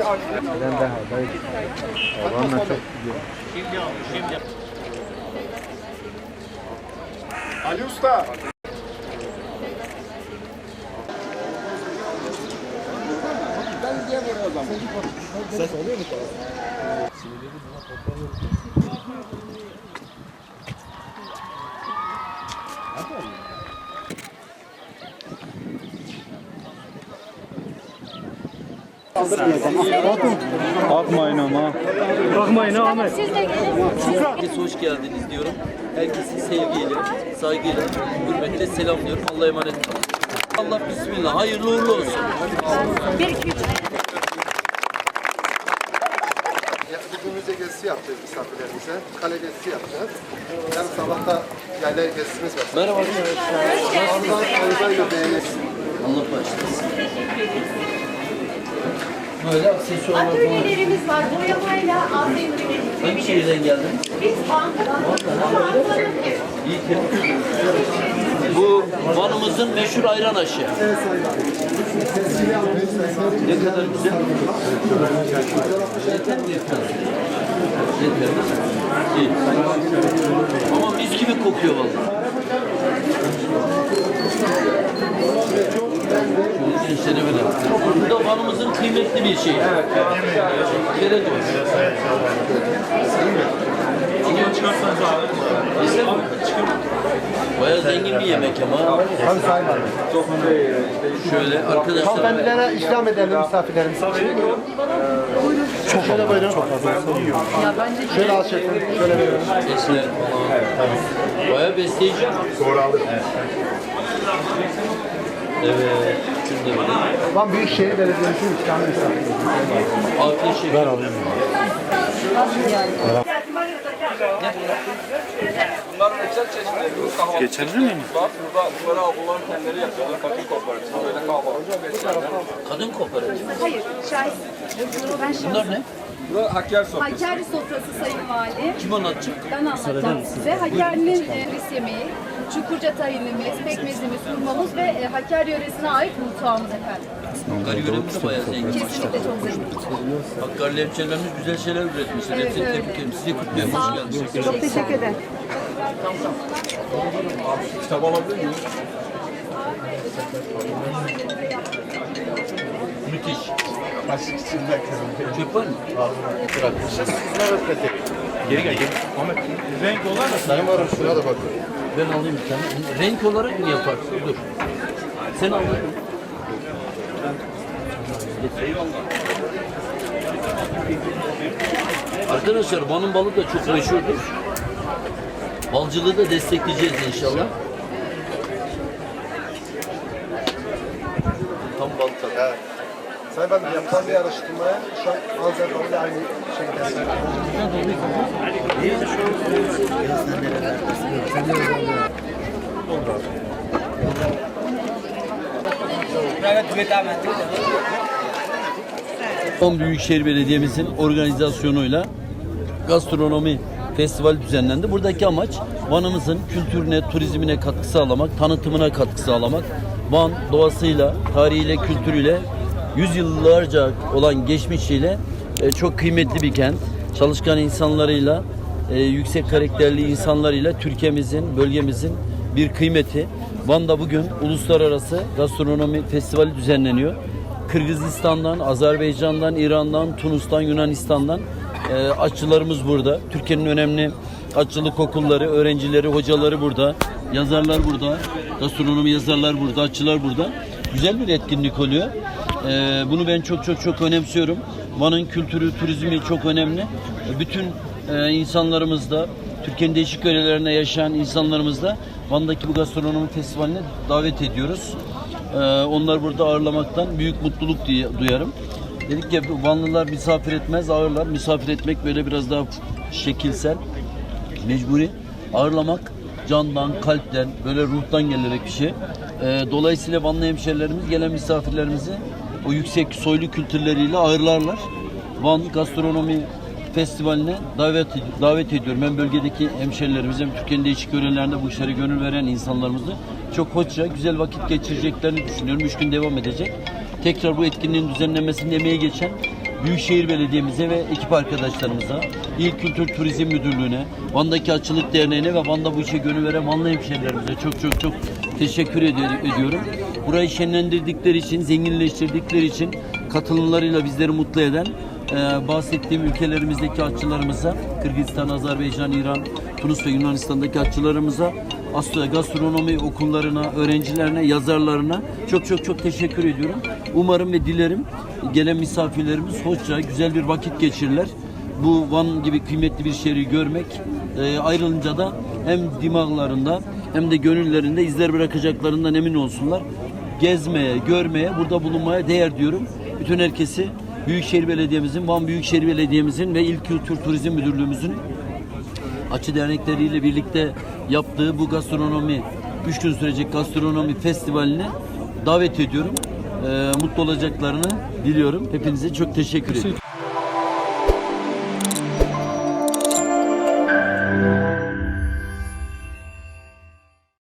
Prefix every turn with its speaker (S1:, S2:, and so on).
S1: Ben daha dayı. Vallahi çok güzel.
S2: Şimdi.
S3: Ali Usta. Ben diyemiyorum o zaman. Ses oluyor mu?
S1: Atmayın ama. Bırakmayın Ahmet.
S4: Herkese hoş geldiniz diyorum. Herkesi sevgiyle, saygıyla, hürmetle selamlıyorum. Allah'a emanet olun. Allah bismillah. Hayırlı uğurlu olsun.
S5: 1, 2, 3.
S3: Bugün müze gezisi yapacağız misafirlerimize. Kale gezisi yapacağız. Yarın sabah da yayla gezisimiz var.
S4: Merhaba.
S3: Oradan beğeniriz.
S4: Allah başlasın. Böyle aksesuarlar falan.
S5: Atölyelerimiz var. Boyamayla azimli.
S4: Hangi şehirden geldin?
S5: Biz Van'dan.
S4: İyi ki. Bu Van'ımızın meşhur ayran aşı. Ne kadar güzel. Yeter mi yeter? Yeter mi? İyi. Ama mis gibi kokuyor vallahi. Gençlere böyle. Bu da Van'ımızın kıymetli bir şeyi. Evet. Kere diyor. Video çıkarsanız abi. İster mi? Bayağı zengin bir yemek ama.
S3: Tabii saymadım.
S4: Şöyle arkadaşlar.
S3: Hanımefendilere ikram edelim misafirlerimiz. Çok şöyle buyurun. Şöyle al şefim. Şöyle verelim.
S4: Esler falan. Bayağı besleyici.
S3: Sonra alırım.
S4: Evet. Şunu da böyle.
S3: Van Büyükşehir Belediyesi'nin ikramı misafirleri.
S4: Afiyet şeker. Ben alayım.
S6: Bunların özel çeşitleri kahvaltı.
S1: Geçebilir miyim?
S6: Var. Burada ablaların kendileri yapıyorlar. Kadın kooperatifi böyle kahvaltı beslenler.
S4: Kadın kooperatifi.
S5: Hayır, şahit. Ben şahit.
S4: Bunlar ne?
S6: Burada Hakkari sofrası.
S5: Hakkari sofrası Sayın Vali.
S4: Kim anlatacak?
S5: Ben anlatacağım size. Hakkari'nin ris yemeği, Çukurca tayinimiz, pekmezimiz, hurmamız ve Hakkari yöresine ait mutfağımız efendim.
S4: Hakkari yöremiz de bayağı zengin.
S5: Kesinlikle çok zengin.
S4: Hakkari hemşehrilerimiz güzel şeyler üretmişler.
S5: Evet,
S4: Hepsini
S5: öyle.
S4: tebrik ederim. Sizi kutluyorum.
S5: Sağ
S4: Hoş
S5: olun.
S4: geldiniz.
S5: Çok teşekkür ederim.
S6: Kitap alabilir miyim?
S4: Müthiş. Çöp var mı?
S1: Geri gel. Ahmet. Renk olan da.
S3: Sayın Varım şuna da bakın.
S4: Ben alayım bir tane. Renk olarak mı yaparsın? Dur. Sen al. Arkadaşlar Van'ın balı da çok meşhurdur. Balcılığı da destekleyeceğiz inşallah. Tam bal tadı.
S3: Evet. Sayın Valim yapılan bir araştırmaya şu an Anzerbalı ile aynı şeyde.
S4: Van Büyükşehir Belediye'mizin organizasyonuyla gastronomi festival düzenlendi. Buradaki amaç Van'ımızın kültürüne, turizmine katkı sağlamak, tanıtımına katkı sağlamak. Van doğasıyla, tarihiyle, kültürüyle, yüzyıllarca olan geçmişiyle çok kıymetli bir kent. Çalışkan insanlarıyla, yüksek karakterli insanlarıyla Türkiye'mizin, bölgemizin bir kıymeti. Van'da bugün uluslararası gastronomi festivali düzenleniyor. Kırgızistan'dan, Azerbaycan'dan, İran'dan, Tunus'tan, Yunanistan'dan aşçılarımız burada. Türkiye'nin önemli aşçılık okulları, öğrencileri, hocaları burada. Yazarlar burada. Gastronomi yazarlar burada, aşçılar burada. Güzel bir etkinlik oluyor. Bunu ben çok önemsiyorum. Van'ın kültürü, turizmi çok önemli. Bütün insanlarımız da, Türkiye'nin değişik yörelerinde yaşayan insanlarımız da Van'daki bu gastronomi festivaline davet ediyoruz. Onlar burada ağırlamaktan büyük mutluluk duyarım. Dedik ya Vanlılar misafir etmez, ağırlar. Misafir etmek böyle biraz daha şekilsel, mecburi. Ağırlamak candan, kalpten, böyle ruhtan gelerek bir şey. Dolayısıyla Vanlı hemşerilerimiz gelen misafirlerimizi o yüksek soylu kültürleriyle ağırlarlar. Van Gastronomi Festivali'ne davet ediyorum. Ben bölgedeki hemşerilerimizi, Türkiye'nin değişik yörelerinde bu işlere gönül veren insanlarımızı çok hoşça, güzel vakit geçireceklerini düşünüyorum. 3 gün devam edecek. Tekrar bu etkinliğin düzenlenmesinde emeği geçen Büyükşehir Belediye'mize ve ekip arkadaşlarımıza, İl Kültür Turizm Müdürlüğü'ne, Van'daki Açılık Derneği'ne ve Van'da bu işe gönül veren Vanlı hemşehrilerimize çok teşekkür ediyorum. Burayı şenlendirdikleri için, zenginleştirdikleri için, katılımlarıyla bizleri mutlu eden bahsettiğim ülkelerimizdeki aşçılarımıza, Kırgızistan, Azerbaycan, İran, Tunus ve Yunanistan'daki aşçılarımıza, gastronomi okullarına, öğrencilerine, yazarlarına çok teşekkür ediyorum. Umarım ve dilerim gelen misafirlerimiz hoşça, güzel bir vakit geçirirler. Bu Van gibi kıymetli bir şehri görmek, ayrılınca da hem dimağlarında hem de gönüllerinde izler bırakacaklarından emin olsunlar. Gezmeye, görmeye, burada bulunmaya değer diyorum. Bütün herkesi Büyükşehir Belediye'mizin, Van Büyükşehir Belediye'mizin ve İl Kültür Turizm Müdürlüğümüzün açı dernekleriyle birlikte yaptığı bu gastronomi, 3 gün sürecek gastronomi festivaline davet ediyorum. Mutlu olacaklarını diliyorum. Hepinize çok teşekkür ediyorum.